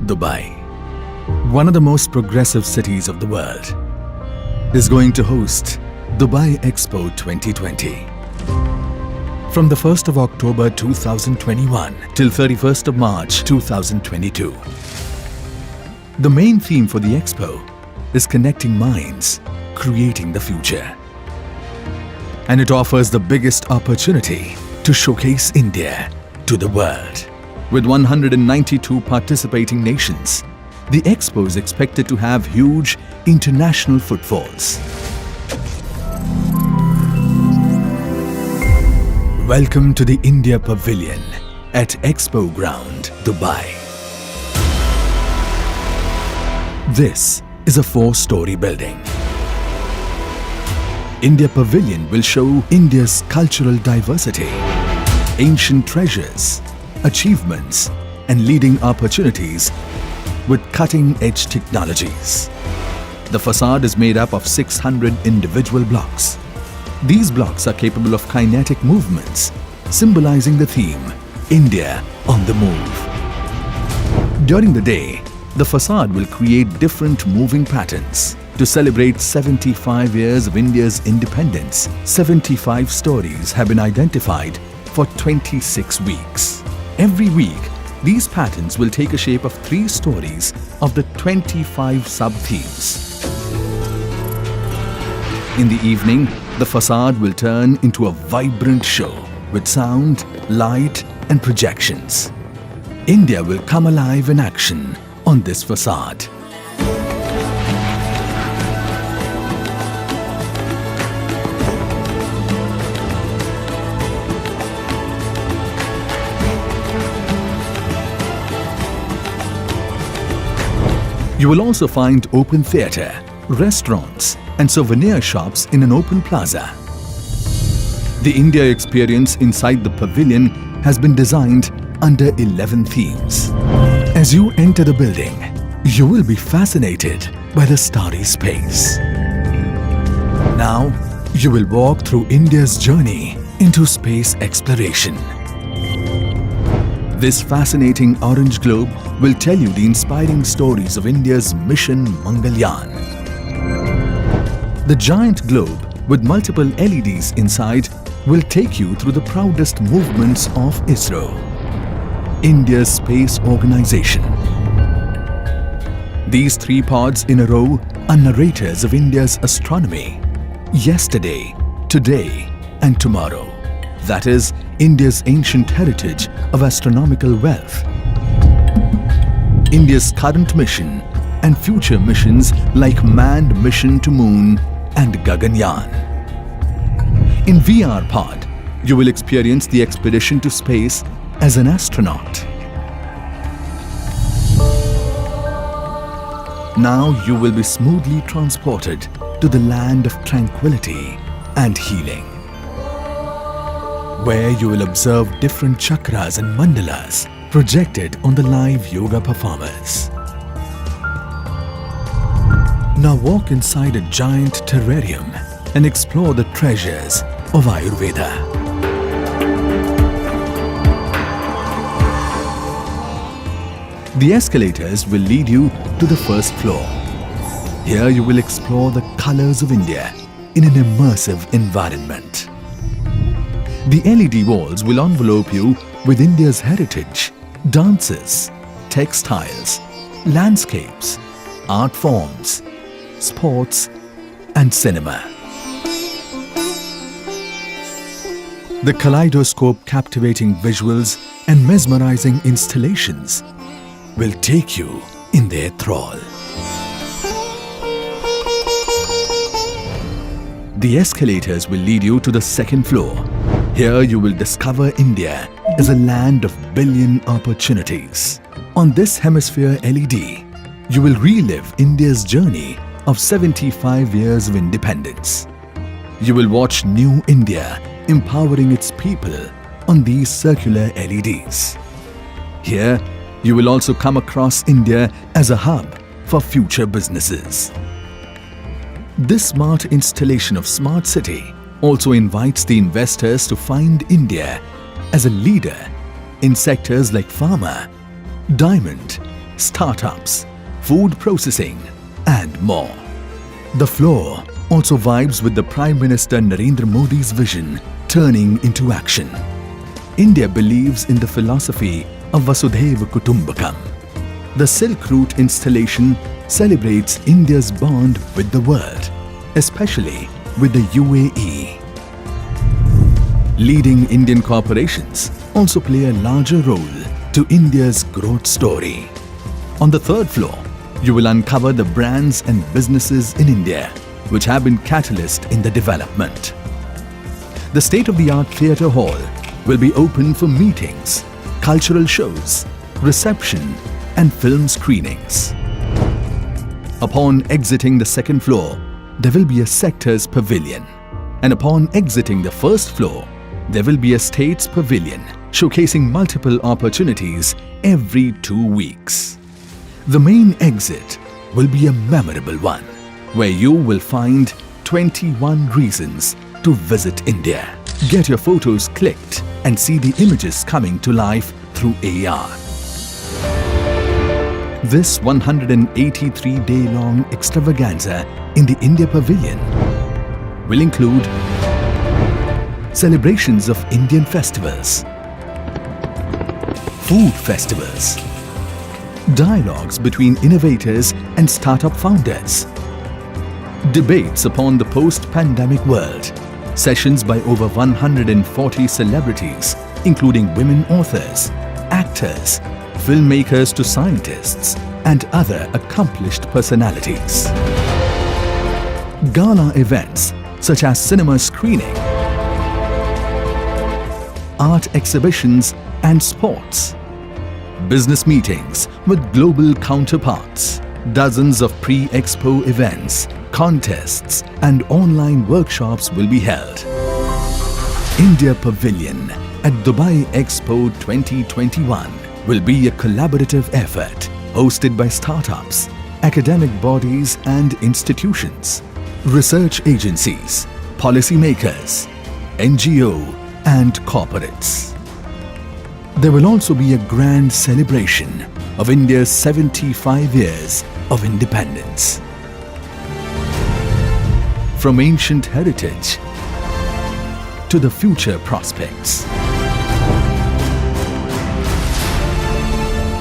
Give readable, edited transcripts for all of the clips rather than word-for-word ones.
Dubai, one of the most progressive cities of the world, is going to host Dubai Expo 2020. From the 1st of October 2021 till 31st of March 2022. The main theme for the Expo is connecting minds, creating the future. And it offers the biggest opportunity to showcase India to the world. With 192 participating nations, the Expo is expected to have huge international footfalls. Welcome to the India Pavilion at Expo Ground, Dubai. This is a 4-story building. India Pavilion will show India's cultural diversity, ancient treasures, achievements and leading opportunities with cutting-edge technologies. The facade is made up of 600 individual blocks. These blocks are capable of kinetic movements, symbolizing the theme, India on the move. During the day, the facade will create different moving patterns. To celebrate 75 years of India's independence, 75 stories have been identified for 26 weeks. Every week, these patterns will take a shape of 3 stories of the 25 sub-themes. In the evening, the facade will turn into a vibrant show with sound, light and projections. India will come alive in action on this facade. You will also find open theatre, restaurants and souvenir shops in an open plaza. The India experience inside the pavilion has been designed under 11 themes. As you enter the building, you will be fascinated by the starry space. Now, you will walk through India's journey into space exploration. This fascinating orange globe will tell you the inspiring stories of India's mission Mangalyaan. The giant globe with multiple LEDs inside will take you through the proudest movements of ISRO, India's space organization. These 3 pods in a row are narrators of India's astronomy, yesterday, today and tomorrow. That is, India's ancient heritage of astronomical wealth, India's current mission and future missions like manned mission to moon and Gaganyaan. In VR pod, you will experience the expedition to space as an astronaut. Now you will be smoothly transported to the land of tranquility and healing, where you will observe different chakras and mandalas projected on the live yoga performers. Now walk inside a giant terrarium and explore the treasures of Ayurveda. The escalators will lead you to the first floor. Here you will explore the colors of India in an immersive environment. The LED walls will envelope you with India's heritage, dances, textiles, landscapes, art forms, sports and cinema. The kaleidoscope captivating visuals and mesmerizing installations will take you in their thrall. The escalators will lead you to the second floor. Here you will discover India as a land of billion opportunities. On this hemisphere LED, you will relive India's journey of 75 years of independence. You will watch New India empowering its people on these circular LEDs. Here, you will also come across India as a hub for future businesses. This smart installation of Smart City also invites the investors to find India as a leader in sectors like pharma, diamond, startups, food processing, and more. The floor also vibes with the Prime Minister Narendra Modi's vision turning into action. India believes in the philosophy of Vasudhaiva Kutumbakam. The Silk Route installation celebrates India's bond with the world, especially with the UAE. Leading Indian corporations also play a larger role to India's growth story. On the third floor, you will uncover the brands and businesses in India which have been catalyst in the development. The state-of-the-art theatre hall will be open for meetings, cultural shows, reception and film screenings. Upon exiting the second floor, there will be a sector's pavilion. And upon exiting the first floor, there will be a state's pavilion showcasing multiple opportunities every 2 weeks. The main exit will be a memorable one, where you will find 21 reasons to visit India. Get your photos clicked and see the images coming to life through AR. This 183-day-long extravaganza in the India Pavilion will include celebrations of Indian festivals, food festivals, dialogues between innovators and startup founders, debates upon the post-pandemic world, sessions by over 140 celebrities, including women authors, actors, filmmakers to scientists, and other accomplished personalities. Gala events such as cinema screening, art exhibitions and sports, business meetings with global counterparts, dozens of pre-expo events, contests and online workshops will be held. India Pavilion at Dubai Expo 2021 will be a collaborative effort hosted by startups, academic bodies and institutions, research agencies, policymakers, NGO and corporates. There will also be a grand celebration of India's 75 years of independence. From ancient heritage to the future prospects,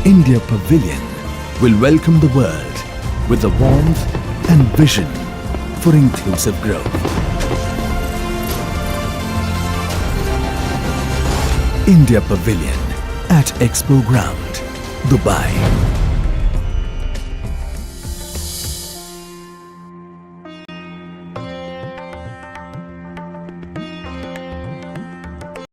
India Pavilion will welcome the world with the warmth and vision for inclusive growth. India Pavilion at Expo Ground, Dubai.